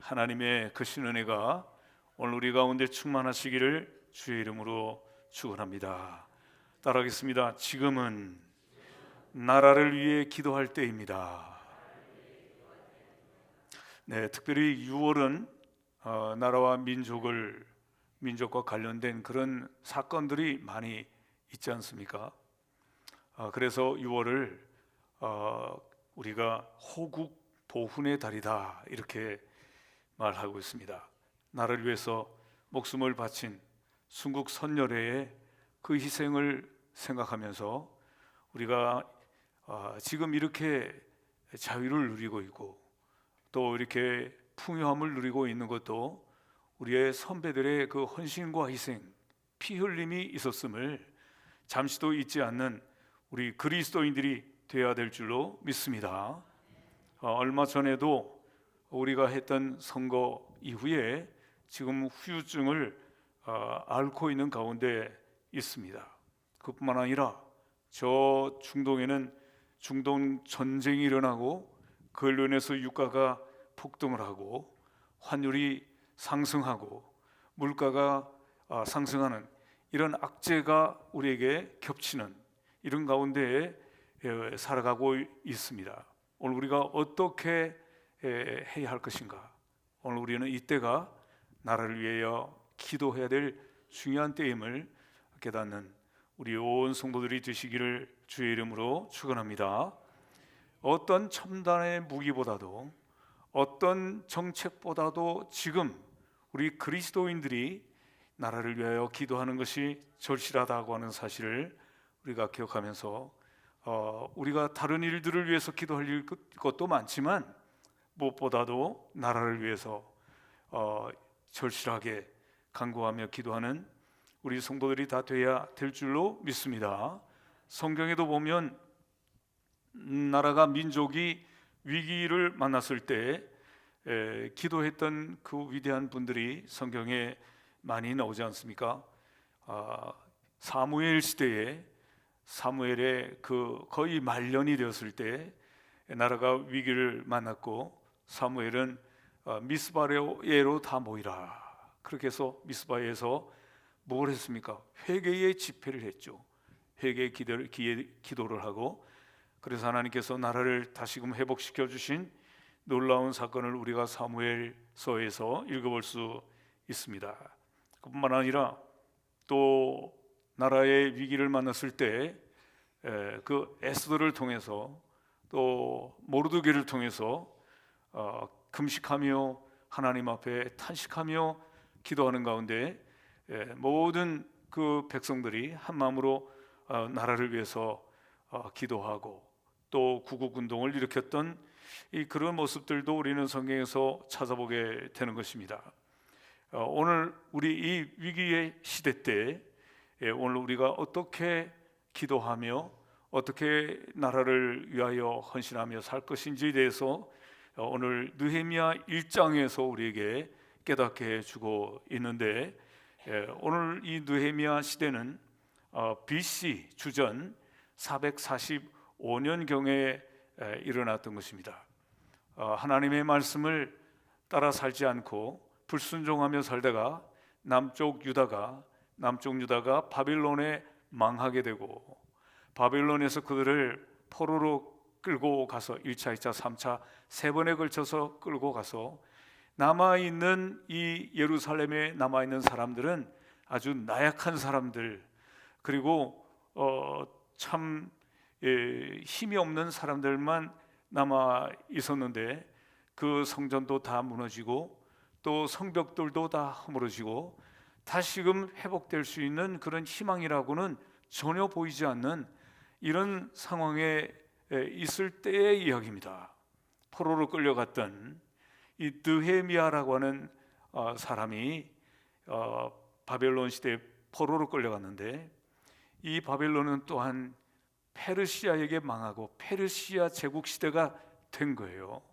하나님의 크신 은혜가 오늘 우리 가운데 충만하시기를 주의 이름으로 축원합니다. 따라하겠습니다. 지금은 나라를 위해 기도할 때입니다. 네, 특별히 6월은 나라와 민족과 관련된 그런 사건들이 많이 있지 않습니까? 그래서 6월을 우리가 호국 보훈의 달이다 이렇게 말하고 있습니다. 나라를 위해서 목숨을 바친 순국 선열회의 그 희생을 생각하면서 우리가 지금 이렇게 자유를 누리고 있고 또 이렇게 풍요함을 누리고 있는 것도 우리의 선배들의 그 헌신과 희생, 피 흘림이 있었음을 잠시도 잊지 않는 우리 그리스도인들이 되어야 될 줄로 믿습니다. 얼마 전에도 우리가 했던 선거 이후에 지금 후유증을 앓고 있는 가운데 있습니다. 그뿐만 아니라 저 중동에는 중동 전쟁이 일어나고 그걸로 인해서 유가가 폭등을 하고 환율이 상승하고 물가가 상승하는 이런 악재가 우리에게 겹치는 이런 가운데에 살아가고 있습니다. 오늘 우리가 어떻게 해야 할 것인가? 오늘 우리는 이때가 나라를 위하여 기도해야 될 중요한 때임을 깨닫는 우리 온 성도들이 되시기를 주의 이름으로 축원합니다. 어떤 첨단의 무기보다도 어떤 정책보다도 지금 우리 그리스도인들이 나라를 위하여 기도하는 것이 절실하다고 하는 사실을 우리가 기억하면서 우리가 다른 일들을 위해서 기도할 것도 많지만 무엇보다도 나라를 위해서 절실하게 간구하며 기도하는 우리 성도들이 다 돼야 될 줄로 믿습니다. 성경에도 보면 나라가 민족이 위기를 만났을 때 기도했던 그 위대한 분들이 성경에 많이 나오지 않습니까? 사무엘 시대에 사무엘의 그 거의 말년이 되었을 때 나라가 위기를 만났고 사무엘은 미스바에로 다 모이라 그렇게 해서 미스바에서 뭘 했습니까? 회개의 집회를 했죠. 회개의 기도를 하고 그래서 하나님께서 나라를 다시금 회복시켜 주신 놀라운 사건을 우리가 사무엘서에서 읽어볼 수 있습니다. 그뿐만 아니라 또 나라의 위기를 만났을 때 그 에스더를 통해서 또 모르드게를 통해서 금식하며 하나님 앞에 탄식하며 기도하는 가운데 모든 그 백성들이 한 마음으로 나라를 위해서 기도하고 또 구국운동을 일으켰던 그런 모습들도 우리는 성경에서 찾아보게 되는 것입니다. 오늘 우리 이 위기의 시대 때 오늘 우리가 어떻게 기도하며 어떻게 나라를 위하여 헌신하며 살 것인지에 대해서 오늘 느헤미야 1장에서 우리에게 깨닫게 해주고 있는데 오늘 이 느헤미야 시대는 BC 주전 445년경에 일어났던 것입니다. 하나님의 말씀을 따라 살지 않고 불순종하며 살다가 남쪽 유다가 바빌론에 망하게 되고 바빌론에서 그들을 포로로 끌고 가서 1차, 2차, 3차 세 번에 걸쳐서 끌고 가서 남아있는 이 예루살렘에 남아있는 사람들은 아주 나약한 사람들 그리고 참 힘이 없는 사람들만 남아 있었는데 그 성전도 다 무너지고 또 성벽들도 다 허물어지고 다시금 회복될 수 있는 그런 희망이라고는 전혀 보이지 않는 이런 상황에 있을 때의 이야기입니다. 포로로 끌려갔던 이 느헤미야라고 하는 사람이 바벨론 시대에 포로로 끌려갔는데 이 바벨론은 또한 페르시아에게 망하고 페르시아 제국 시대가 된 거예요.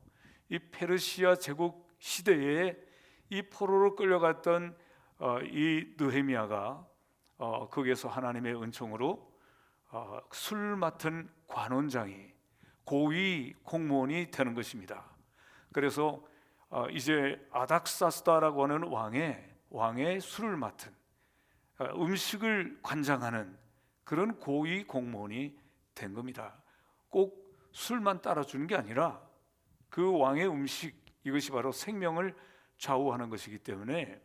이 페르시아 제국 시대에 이 포로로 끌려갔던 이 느헤미야가 거기에서 하나님의 은총으로 술 맡은 관원장이 고위 공무원이 되는 것입니다. 그래서 이제 아닥사스다라고 하는 왕의 술을 맡은, 음식을 관장하는 그런 고위 공무원이 된 겁니다. 꼭 술만 따라주는 게 아니라 그 왕의 음식, 이것이 바로 생명을 좌우하는 것이기 때문에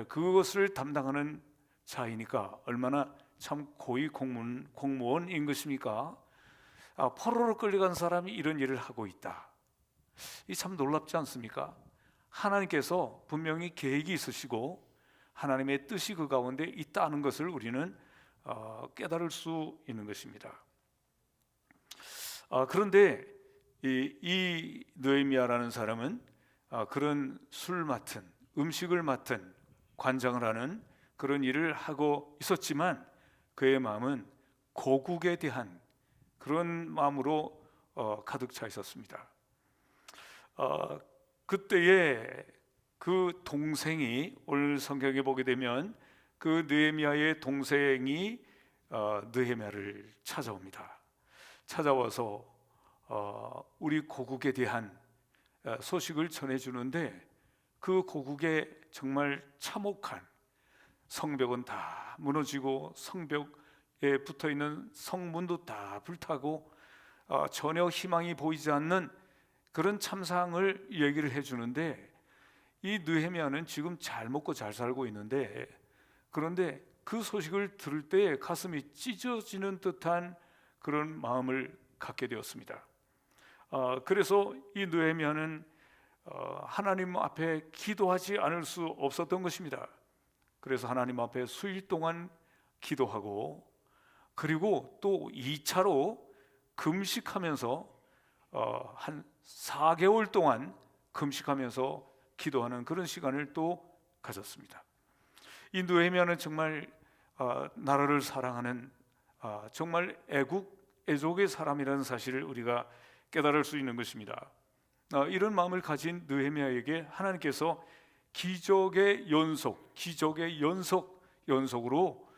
그것을 담당하는 자이니까 얼마나 참 고위 공무원인 것입니까? 포로로 끌려간 사람이 이런 일을 하고 있다. 이 참 놀랍지 않습니까? 하나님께서 분명히 계획이 있으시고 하나님의 뜻이 그 가운데 있다는 것을 우리는 깨달을 수 있는 것입니다. 그런데 이 느헤미야라는 사람은 그런 술 맡은, 음식을 맡은, 관장을 하는 그런 일을 하고 있었지만 그의 마음은 고국에 대한 그런 마음으로 가득 차 있었습니다. 그때에 그 동생이, 오늘 성경에 보게 되면 그 느헤미야의 동생이 느헤미야를 찾아옵니다. 찾아와서 우리 고국에 대한 소식을 전해주는데, 그 고국에 정말 참혹한, 성벽은 다 무너지고 성벽에 붙어있는 성문도 다 불타고 전혀 희망이 보이지 않는 그런 참상을 얘기를 해주는데, 이 느헤미야는 지금 잘 먹고 잘 살고 있는데, 그런데 그 소식을 들을 때 가슴이 찢어지는 듯한 그런 마음을 갖게 되었습니다. 그래서 이 느헤미야는 하나님 앞에 기도하지 않을 수 없었던 것입니다. 그래서 하나님 앞에 수일 동안 기도하고, 그리고 또 2차로 금식하면서 한 4개월 동안 금식하면서 기도하는 그런 시간을 또 가졌습니다. 이 느헤미야는 정말 나라를 사랑하는 정말 애국의 사람이라는 사실을 우리가 깨달을 수 있는 것입니다. 이런 마음을 가진 느헤미야에게 하나님께서 기적의 연속으로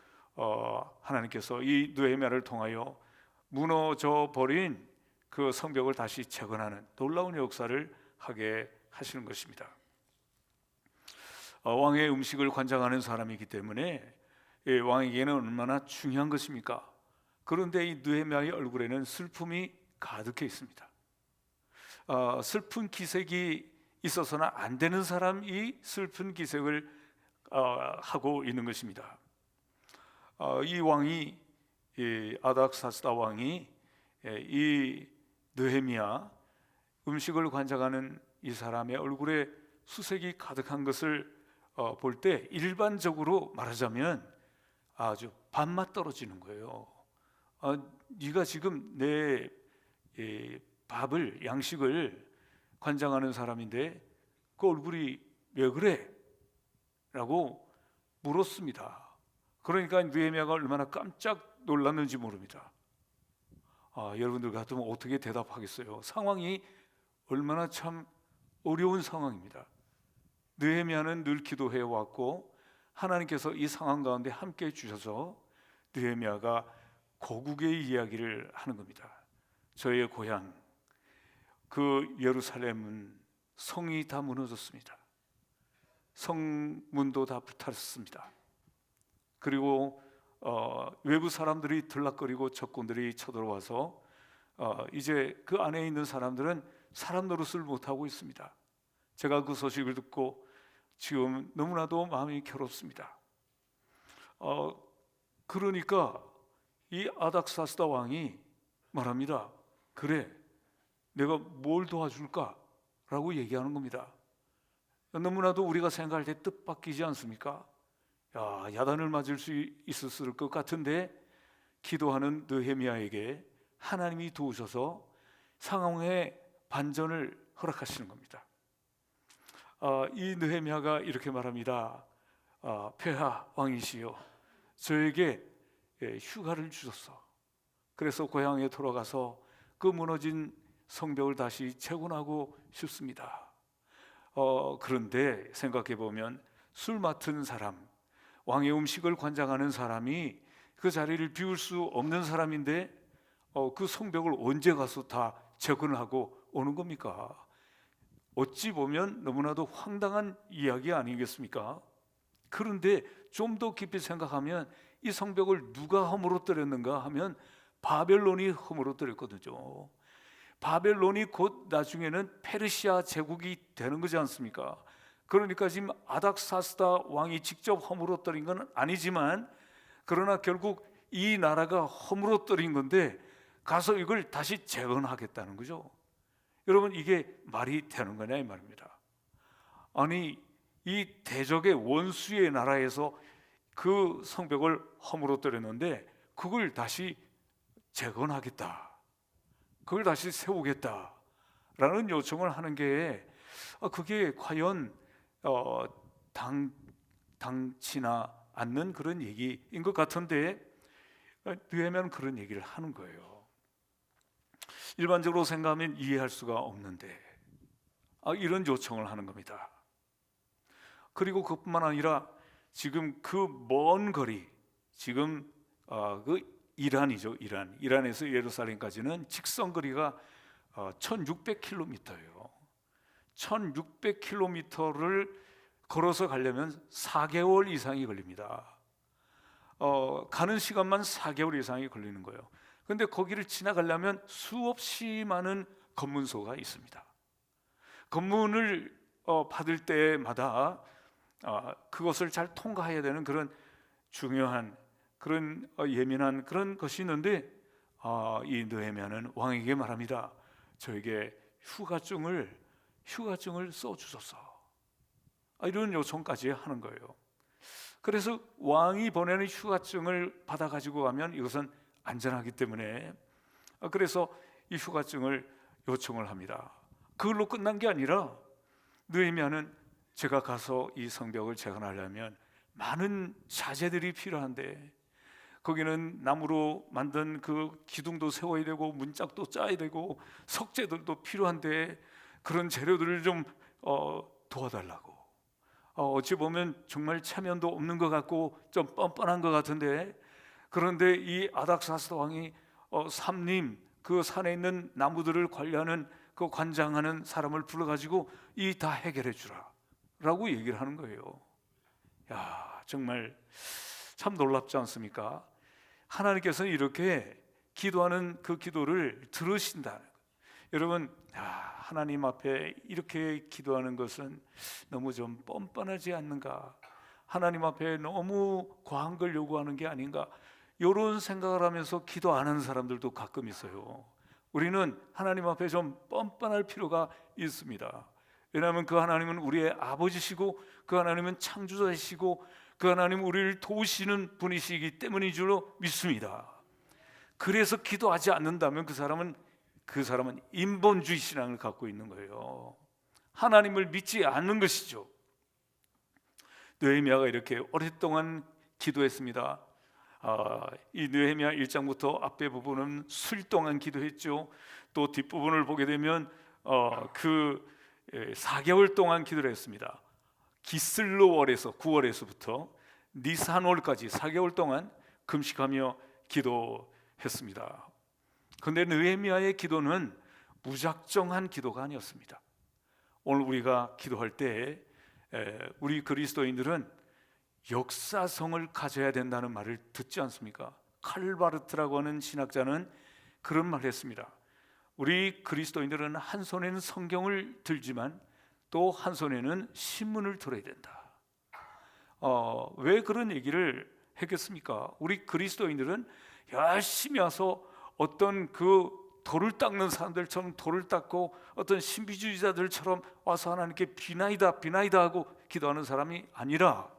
하나님께서 이 느헤미야를 통하여 무너져 버린 그 성벽을 다시 재건하는 놀라운 역사를 하게 하시는 것입니다. 왕의 음식을 관장하는 사람이기 때문에 왕에게는 얼마나 중요한 것입니까? 그런데 이 느헤미야의 얼굴에는 슬픔이 가득해 있습니다. 슬픈 기색이 있어서는 안 되는 사람이 슬픈 기색을 하고 있는 것입니다. 이 왕이, 아닥사스다 왕이 이 느헤미야, 음식을 관장하는 이 사람의 얼굴에 수색이 가득한 것을 볼 때 일반적으로 말하자면 아주 밥맛 떨어지는 거예요. 네가 지금 내 양식을 관장하는 사람인데 그 얼굴이 왜 그래? 라고 물었습니다. 그러니까 느헤미야가 얼마나 깜짝 놀랐는지 모릅니다. 여러분들 같으면 어떻게 대답하겠어요? 상황이 얼마나 참 어려운 상황입니다. 느헤미야는 늘 기도해 왔고 하나님께서 이 상황 가운데 함께 해주셔서 느헤미야가 고국의 이야기를 하는 겁니다. 저의 고향, 그 예루살렘은 성이 다 무너졌습니다. 성문도 다 불탔습니다. 그리고 외부 사람들이 들락거리고 적군들이 쳐들어와서 이제 그 안에 있는 사람들은 사람 노릇을 못하고 있습니다. 제가 그 소식을 듣고 지금 너무나도 마음이 괴롭습니다. 그러니까 이 아닥사스다 왕이 말합니다. 그래, 내가 뭘 도와줄까? 라고 얘기하는 겁니다. 너무나도 우리가 생각할 때 뜻밖이지 않습니까? 야단을 맞을 수 있었을 것 같은데 기도하는 느헤미야에게 하나님이 도우셔서 상황의 반전을 허락하시는 겁니다. 이 느헤미야가 이렇게 말합니다. 폐하 왕이시여, 저에게 휴가를 주소서. 그래서 고향에 돌아가서 그 무너진 성벽을 다시 재건하고 싶습니다. 그런데 생각해 보면 술 맡은 사람, 왕의 음식을 관장하는 사람이 그 자리를 비울 수 없는 사람인데 그 성벽을 언제 가서 다 재건을 하고 오는 겁니까? 어찌 보면 너무나도 황당한 이야기 아니겠습니까? 그런데 좀 더 깊이 생각하면 이 성벽을 누가 허물어뜨렸는가 하면 바벨론이 허물어뜨렸거든요. 바벨론이 곧 나중에는 페르시아 제국이 되는 거지 않습니까? 그러니까 지금 아닥사스다 왕이 직접 허물어뜨린 건 아니지만, 그러나 결국 이 나라가 허물어뜨린 건데 가서 이걸 다시 재건하겠다는 거죠. 여러분, 이게 말이 되는 거냐 이 말입니다. 아니, 이 대적의 원수의 나라에서 그 성벽을 허물어뜨렸는데 그걸 다시 재건하겠다, 그걸 다시 세우겠다라는 요청을 하는 게 그게 과연 당치나 않는 그런 얘기인 것 같은데, 느헤미야는 그런 얘기를 하는 거예요. 일반적으로 생각하면 이해할 수가 없는데 이런 요청을 하는 겁니다. 그리고 그뿐만 아니라 지금 그 먼 거리, 지금 그 이란이죠. 이란에서 예루살렘까지는 직선 거리가 1600km예요. 1600km를 걸어서 가려면 4개월 이상이 걸립니다. 가는 시간만 4개월 이상이 걸리는 거예요. 그런데 거기를 지나가려면 수없이 많은 검문소가 있습니다. 검문을 받을 때마다 그것을 잘 통과해야 되는 그런 중요한, 그런 예민한 그런 것이 있는데, 이 느헤미야는 왕에게 말합니다. 저에게 휴가증을 써주소서, 이런 요청까지 하는 거예요. 그래서 왕이 보내는 휴가증을 받아 가지고 가면 이것은 안전하기 때문에, 그래서 이 휴가증을 요청을 합니다. 그걸로 끝난 게 아니라 느헤미야는 제가 가서 이 성벽을 재건하려면 많은 자재들이 필요한데, 거기는 나무로 만든 그 기둥도 세워야 되고 문짝도 짜야 되고 석재들도 필요한데 그런 재료들을 좀 도와달라고. 어찌 보면 정말 체면도 없는 것 같고 좀 뻔뻔한 것 같은데, 그런데 이 아닥사스다 왕이 삼림, 그 산에 있는 나무들을 관리하는 그 관장하는 사람을 불러가지고 이 다 해결해 주라 라고 얘기를 하는 거예요. 야, 정말 참 놀랍지 않습니까? 하나님께서는 이렇게 기도하는 그 기도를 들으신다. 여러분, 하나님 앞에 이렇게 기도하는 것은 너무 좀 뻔뻔하지 않는가? 하나님 앞에 너무 과한 걸 요구하는 게 아닌가? 이런 생각을 하면서 기도 안 하는 사람들도 가끔 있어요. 우리는 하나님 앞에 좀 뻔뻔할 필요가 있습니다. 왜냐하면 그 하나님은 우리의 아버지시고, 그 하나님은 창조자이시고, 그 하나님은 우리를 도우시는 분이시기 때문인 줄로 믿습니다. 그래서 기도하지 않는다면 그 사람은 인본주의 신앙을 갖고 있는 거예요. 하나님을 믿지 않는 것이죠. 느헤미야가 이렇게 오랫동안 기도했습니다. 이 느헤미야 1장부터 앞에 부분은 수일 동안 기도했죠. 또 뒷부분을 보게 되면 4개월 동안 기도를 했습니다. 기슬로월에서 9월에서부터 니산월까지 4개월 동안 금식하며 기도했습니다. 그런데 느헤미야의 기도는 무작정한 기도가 아니었습니다. 오늘 우리가 기도할 때 우리 그리스도인들은 역사성을 가져야 된다는 말을 듣지 않습니까? 칼바르트라고 하는 신학자는 그런 말을 했습니다. 우리 그리스도인들은 한 손에는 성경을 들지만 또 한 손에는 신문을 들어야 된다. 왜 그런 얘기를 했겠습니까? 우리 그리스도인들은 열심히 와서 어떤 그 돌을 닦는 사람들처럼 돌을 닦고, 어떤 신비주의자들처럼 와서 하나님께 비나이다 하고 기도하는 사람이 아니라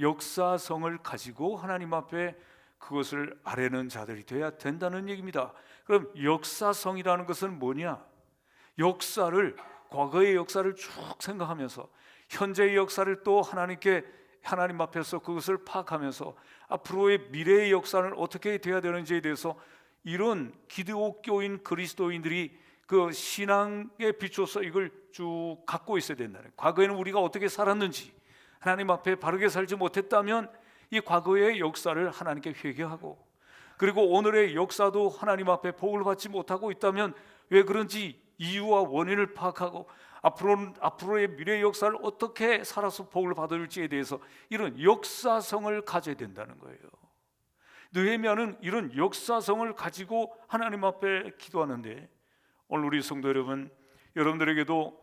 역사성을 가지고 하나님 앞에 그것을 아뢰는 자들이 돼야 된다는 얘기입니다. 그럼 역사성이라는 것은 뭐냐? 과거의 역사를 쭉 생각하면서 현재의 역사를 또 하나님 앞에서 그것을 파악하면서 앞으로의 미래의 역사는 어떻게 돼야 되는지에 대해서 이런 기독교인 그리스도인들이 그 신앙에 비춰서 이걸 쭉 갖고 있어야 된다는, 과거에는 우리가 어떻게 살았는지, 하나님 앞에 바르게 살지 못했다면 이 과거의 역사를 하나님께 회개하고, 그리고 오늘의 역사도 하나님 앞에 복을 받지 못하고 있다면 왜 그런지 이유와 원인을 파악하고, 앞으로의 미래 역사를 어떻게 살아서 복을 받을지에 대해서 이런 역사성을 가져야 된다는 거예요. 느헤미야는 이런 역사성을 가지고 하나님 앞에 기도하는데, 오늘 우리 성도 여러분, 여러분들에게도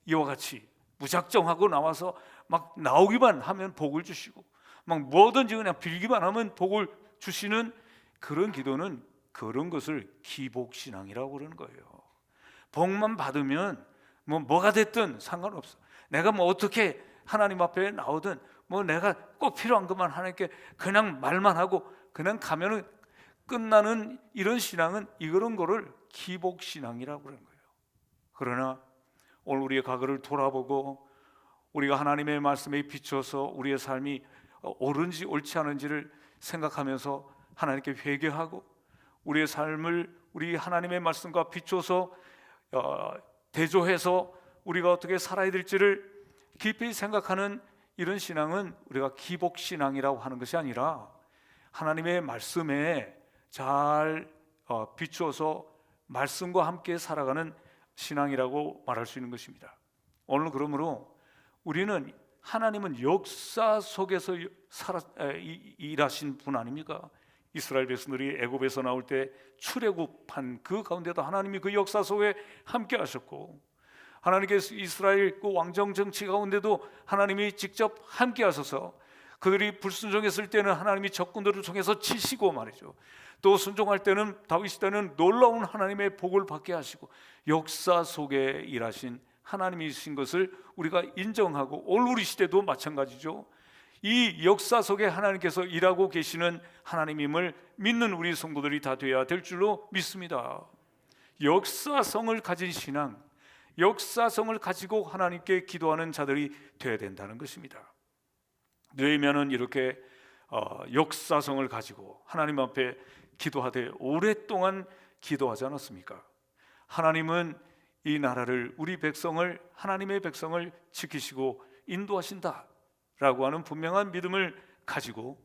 이와 같이 무작정하고 나와서 막 나오기만 하면 복을 주시고, 막 뭐든지 그냥 빌기만 하면 복을 주시는 그런 기도는, 그런 것을 기복신앙이라고 그러는 거예요. 복만 받으면 뭐가 됐든 상관없어. 내가 뭐 어떻게 하나님 앞에 나오든 뭐 내가 꼭 필요한 것만 하나님께 그냥 말만 하고 그냥 가면은 끝나는 이런 신앙은, 이런 거를 기복신앙이라고 그러는 거예요. 그러나 오늘 우리의 과거를 돌아보고 우리가 하나님의 말씀에 비춰서 우리의 삶이 옳은지 옳지 않은지를 생각하면서 하나님께 회개하고 우리의 삶을 우리 하나님의 말씀과 비춰서 대조해서 우리가 어떻게 살아야 될지를 깊이 생각하는 이런 신앙은 우리가 기복신앙이라고 하는 것이 아니라 하나님의 말씀에 잘 비추어서 말씀과 함께 살아가는 신앙이라고 말할 수 있는 것입니다. 오늘 그러므로 우리는, 하나님은 역사 속에서 일하신 분 아닙니까? 이스라엘 백성들이 애굽에서 나올 때 출애굽한 그 가운데도 하나님이 그 역사 속에 함께 하셨고, 하나님께서 이스라엘 그 왕정 정치 가운데도 하나님이 직접 함께 하셔서 그들이 불순종했을 때는 하나님이 적군들을 통해서 치시고 말이죠, 또 순종할 때는, 다윗 시대는 놀라운 하나님의 복을 받게 하시고 역사 속에 일하신 하나님이신 것을 우리가 인정하고, 오늘 우리 시대도 마찬가지죠. 이 역사 속에 하나님께서 일하고 계시는 하나님임을 믿는 우리 성도들이 다 되어야 될 줄로 믿습니다. 역사성을 가진 신앙, 역사성을 가지고 하나님께 기도하는 자들이 되어야 된다는 것입니다. 느헤미야는 이렇게 역사성을 가지고 하나님 앞에 기도하되 오랫동안 기도하지 않았습니까? 하나님은 이 나라를, 우리 백성을, 하나님의 백성을 지키시고 인도하신다 라고 하는 분명한 믿음을 가지고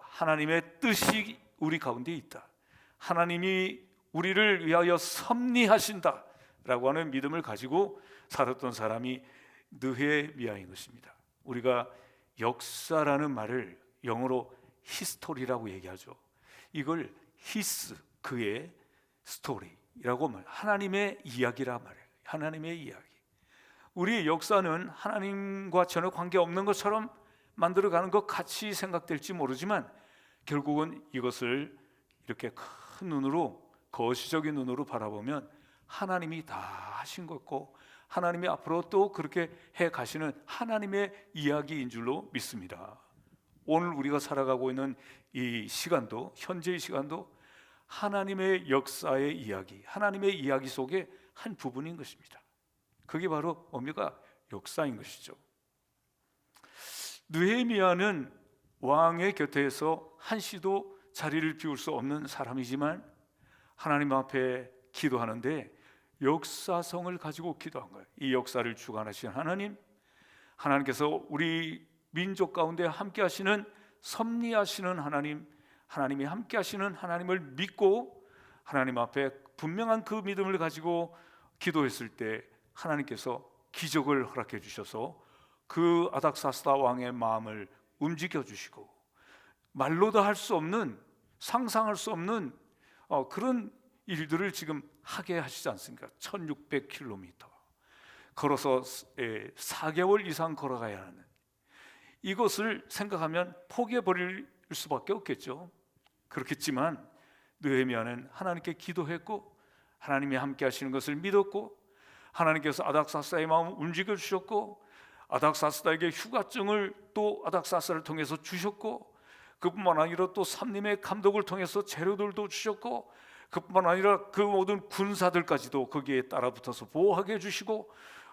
하나님의 뜻이 우리 가운데 있다, 하나님이 우리를 위하여 섭리하신다 라고 하는 믿음을 가지고 살았던 사람이 느헤미야인 것입니다. 우리가 역사라는 말을 영어로 히스토리라고 얘기하죠. 이걸 히스, 그의 스토리라고 말, 하나님의 이야기라 말해요. 하나님의 이야기. 우리의 역사는 하나님과 전혀 관계없는 것처럼 만들어가는 것 같이 생각될지 모르지만, 결국은 이것을 이렇게 큰 눈으로, 거시적인 눈으로 바라보면 하나님이 다 하신 것고, 하나님이 앞으로 또 그렇게 해 가시는 하나님의 이야기인 줄로 믿습니다. 오늘 우리가 살아가고 있는 이 시간도, 현재의 시간도 하나님의 역사의 이야기, 하나님의 이야기 속의 한 부분인 것입니다. 그게 바로 뭡니까? 역사인 것이죠. 느헤미야는 왕의 곁에서 한시도 자리를 비울 수 없는 사람이지만 하나님 앞에 기도하는데 역사성을 가지고 기도한 거예요. 이 역사를 주관하신 하나님, 하나님께서 우리 민족 가운데 함께 하시는, 섭리하시는 하나님, 하나님이 함께 하시는 하나님을 믿고 하나님 앞에 분명한 그 믿음을 가지고 기도했을 때 하나님께서 기적을 허락해 주셔서 그 아닥사스다 왕의 마음을 움직여 주시고, 말로도 할 수 없는, 상상할 수 없는 그런 일들을 지금 하게 하시지 않습니까? 1600km 걸어서 4개월 이상 걸어가야 하는, 이것을 생각하면 포기해버릴 수밖에 없겠죠. 그렇겠지만 느헤미야는 하나님께 기도했고 하나님이 함께 하시는 것을 믿었고, 하나님께서 아닥사스다의 마음을 움직여 주셨고, 아닥사스다에게 휴가증을 또 아닥사스다를 통해서 주셨고, 그뿐만 아니라 또 삼림의 감독을 통해서 재료들도 주셨고, 그뿐만 아니라 그 모든 군사들까지도 거기에 따라붙어서 보호하게 해주시고,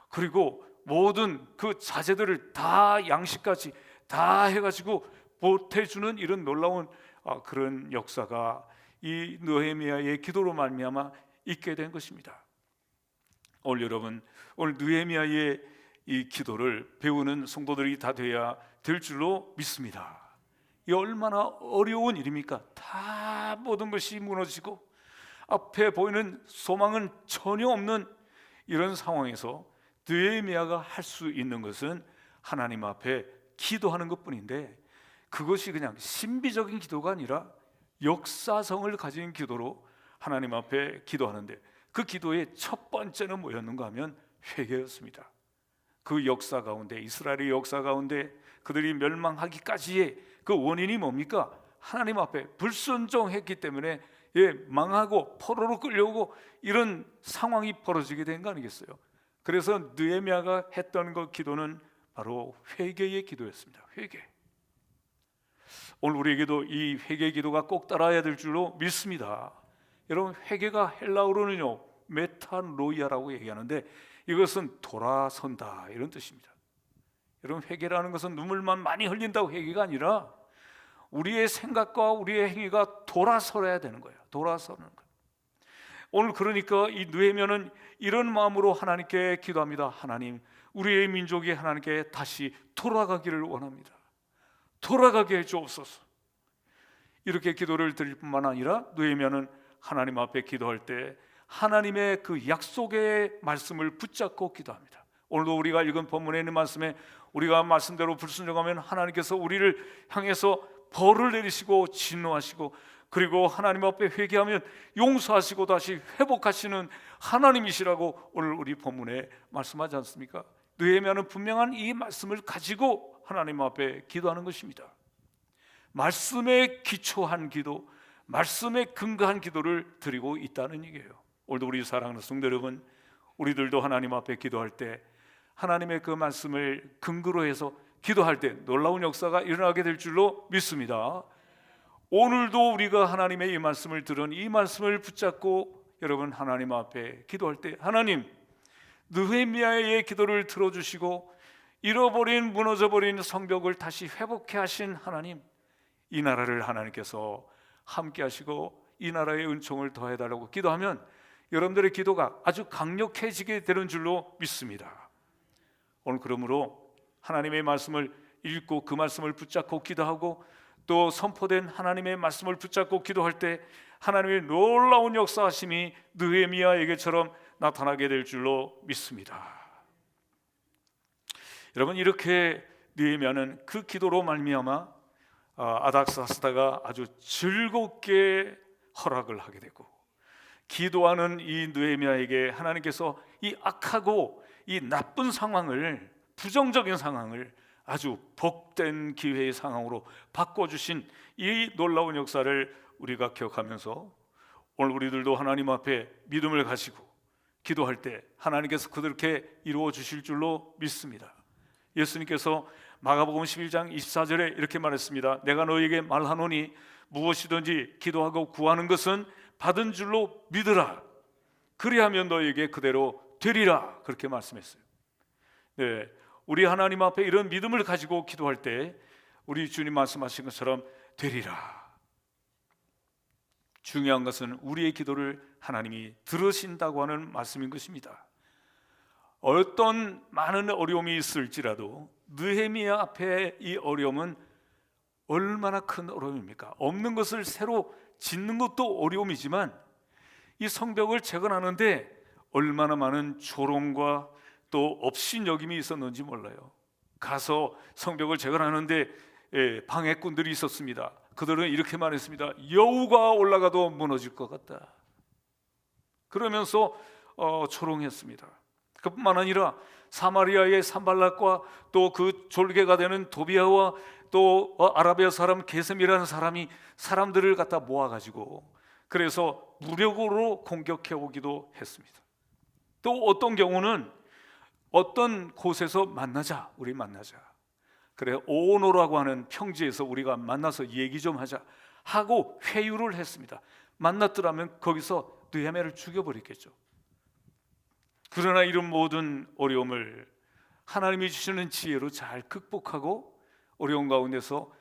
그리고 모든 그 자재들을 다, 양식까지 다 해가지고 보태주는 이런 놀라운 그런 역사가 이 느헤미야의 기도로 말미암아 있게 된 것입니다. 오늘 여러분, 오늘 느헤미야의 이 기도를 배우는 성도들이 다 돼야 될 줄로 믿습니다. 이 얼마나 어려운 일입니까? 다 모든 것이 무너지고 앞에 보이는 소망은 전혀 없는 이런 상황에서 느헤미야가 할 수 있는 것은 하나님 앞에 기도하는 것뿐인데, 그것이 그냥 신비적인 기도가 아니라 역사성을 가진 기도로 하나님 앞에 기도하는데, 그 기도의 첫 번째는 뭐였는가 하면 회개였습니다. 그 역사 가운데, 이스라엘의 역사 가운데 그들이 멸망하기까지의 그 원인이 뭡니까? 하나님 앞에 불순종했기 때문에 망하고 포로로 끌려오고 이런 상황이 벌어지게 된 거 아니겠어요? 그래서 느헤미야가 했던 그 기도는 바로 회개의 기도였습니다. 회개. 오늘 우리에게도 이 회개 기도가 꼭 따라야 될 줄로 믿습니다. 여러분, 회개가 헬라어로는요 메타노이아라고 얘기하는데, 이것은 돌아선다 이런 뜻입니다. 여러분, 회개라는 것은 눈물만 많이 흘린다고 회개가 아니라 우리의 생각과 우리의 행위가 돌아서야 되는 거예요. 돌아서는 거예요. 오늘 그러니까 이 느헤미야는 이런 마음으로 하나님께 기도합니다. 하나님, 우리의 민족이 하나님께 다시 돌아가기를 원합니다. 돌아가게 해주옵소서. 이렇게 기도를 드릴 뿐만 아니라 느헤미야는 하나님 앞에 기도할 때 하나님의 그 약속의 말씀을 붙잡고 기도합니다. 오늘도 우리가 읽은 본문에 있는 말씀에 우리가 말씀대로 불순종하면 하나님께서 우리를 향해서 벌을 내리시고 진노하시고, 그리고 하나님 앞에 회개하면 용서하시고 다시 회복하시는 하나님이시라고 오늘 우리 본문에 말씀하지 않습니까? 느헤미야는 분명한 이 말씀을 가지고 하나님 앞에 기도하는 것입니다. 말씀에 기초한 기도, 말씀에 근거한 기도를 드리고 있다는 얘기예요. 오늘도 우리 사랑하는 성도 여러분, 우리들도 하나님 앞에 기도할 때 하나님의 그 말씀을 근거로 해서 기도할 때 놀라운 역사가 일어나게 될 줄로 믿습니다. 오늘도 우리가 하나님의 이 말씀을 들은 이 말씀을 붙잡고 여러분 하나님 앞에 기도할 때, 하나님, 느헤미야의 기도를 들어주시고 잃어버린, 무너져버린 성벽을 다시 회복해 하신 하나님, 이 나라를 하나님께서 함께 하시고 이 나라의 은총을 더해달라고 기도하면 여러분들의 기도가 아주 강력해지게 되는 줄로 믿습니다. 오늘 그러므로 하나님의 말씀을 읽고 그 말씀을 붙잡고 기도하고 또 선포된 하나님의 말씀을 붙잡고 기도할 때 하나님의 놀라운 역사하심이 느헤미야에게처럼 나타나게 될 줄로 믿습니다. 여러분, 이렇게 느헤미야는 그 기도로 말미암아 아닥사스다가 아주 즐겁게 허락을 하게 되고, 기도하는 이 느헤미야에게 하나님께서 이 악하고 이 나쁜 상황을, 부정적인 상황을 아주 복된 기회의 상황으로 바꿔주신 이 놀라운 역사를 우리가 기억하면서 오늘 우리들도 하나님 앞에 믿음을 가지고 기도할 때 하나님께서 그렇게 이루어 주실 줄로 믿습니다. 예수님께서 마가복음 11장 24절에 이렇게 말했습니다. 내가 너에게 말하노니 무엇이든지 기도하고 구하는 것은 받은 줄로 믿으라. 그리하면 너에게 그대로 되리라. 그렇게 말씀했어요. 네, 우리 하나님 앞에 이런 믿음을 가지고 기도할 때 우리 주님 말씀하신 것처럼 되리라. 중요한 것은 우리의 기도를 하나님이 들으신다고 하는 말씀인 것입니다. 어떤 많은 어려움이 있을지라도 느헤미야 앞에 이 어려움은 얼마나 큰 어려움입니까? 없는 것을 새로 짓는 것도 어려움이지만 이 성벽을 재건하는데 얼마나 많은 조롱과 또 업신여김이 있었는지 몰라요. 가서 성벽을 재건하는데 방해꾼들이 있었습니다. 그들은 이렇게 말했습니다. 여우가 올라가도 무너질 것 같다. 그러면서 조롱했습니다. 그뿐만 아니라 사마리아의 산발락과 또 그 졸개가 되는 도비아와 또 아라비아 사람 게셈이라는 사람이 사람들을 갖다 모아가지고 그래서 무력으로 공격해 오기도 했습니다. 또 어떤 경우는 어떤 곳에서 만나자, 우리 만나자, 그래 오노라고 하는 평지에서 우리가 만나서 얘기 좀 하자 하고 회유를 했습니다. 만났더라면 거기서 느헤미야를 죽여버렸겠죠. 그러나 이런 모든 어려움을 하나님이 주시는 지혜로 잘 극복하고 어려운 가운데서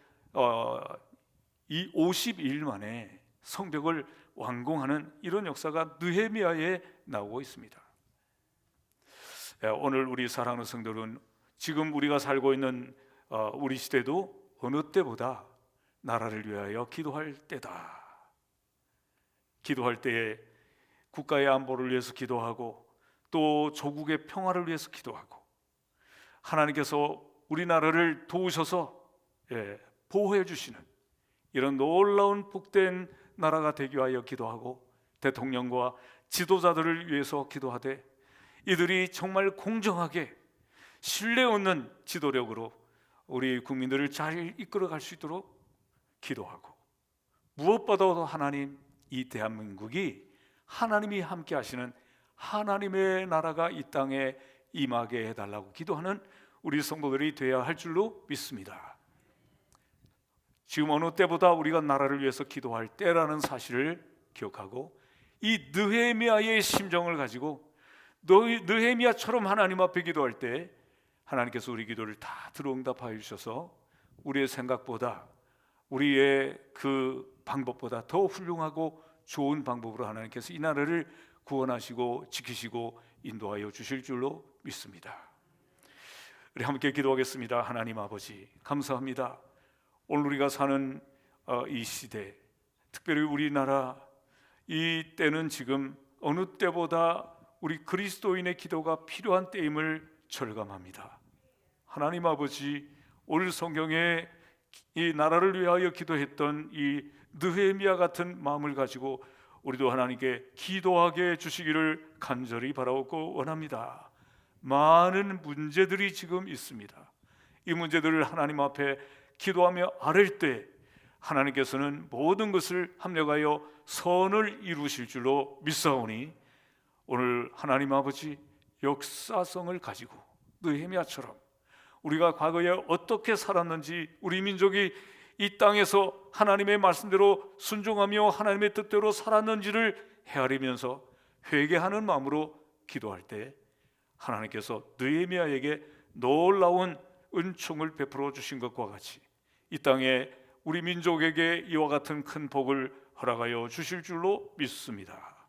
이 52일 만에 성벽을 완공하는 이런 역사가 느헤미야에 나오고 있습니다. 오늘 우리 사랑하는 성도들은 지금 우리가 살고 있는 우리 시대도 어느 때보다 나라를 위하여 기도할 때다. 기도할 때에 국가의 안보를 위해서 기도하고 또 조국의 평화를 위해서 기도하고, 하나님께서 우리나라를 도우셔서 보호해 주시는 이런 놀라운 복된 나라가 되기 위하여 기도하고, 대통령과 지도자들을 위해서 기도하되 이들이 정말 공정하게 신뢰 얻는 지도력으로 우리 국민들을 잘 이끌어갈 수 있도록 기도하고, 무엇보다도 하나님, 이 대한민국이 하나님이 함께 하시는 하나님의 나라가 이 땅에 임하게 해달라고 기도하는 우리 성도들이 되어야 할 줄로 믿습니다. 지금 어느 때보다 우리가 나라를 위해서 기도할 때라는 사실을 기억하고, 이 느헤미야의 심정을 가지고 느헤미야처럼 하나님 앞에 기도할 때 하나님께서 우리 기도를 다 들어응답하여 주셔서 우리의 생각보다, 우리의 그 방법보다 더 훌륭하고 좋은 방법으로 하나님께서 이 나라를 구원하시고 지키시고 인도하여 주실 줄로 믿습니다. 우리 함께 기도하겠습니다. 하나님 아버지, 감사합니다. 오늘 우리가 사는 이 시대, 특별히 우리나라 이 때는 지금 어느 때보다 우리 그리스도인의 기도가 필요한 때임을 절감합니다. 하나님 아버지, 오늘 성경에 이 나라를 위하여 기도했던 이 느헤미야 같은 마음을 가지고 우리도 하나님께 기도하게 해주시기를 간절히 바라고 원합니다. 많은 문제들이 지금 있습니다. 이 문제들을 하나님 앞에 기도하며 아랠 때 하나님께서는 모든 것을 합력하여 선을 이루실 줄로 믿사오니, 오늘 하나님 아버지 역사성을 가지고 느헤미야처럼 우리가 과거에 어떻게 살았는지, 우리 민족이 이 땅에서 하나님의 말씀대로 순종하며 하나님의 뜻대로 살았는지를 헤아리면서 회개하는 마음으로 기도할 때 하나님께서 느헤미야에게 놀라운 은총을 베풀어 주신 것과 같이 이 땅에 우리 민족에게 이와 같은 큰 복을 허락하여 주실 줄로 믿습니다.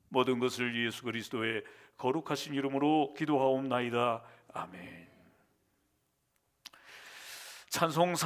모든 것을 예수 그리스도의 거룩하신 이름으로 기도하옵나이다. 아멘. 찬송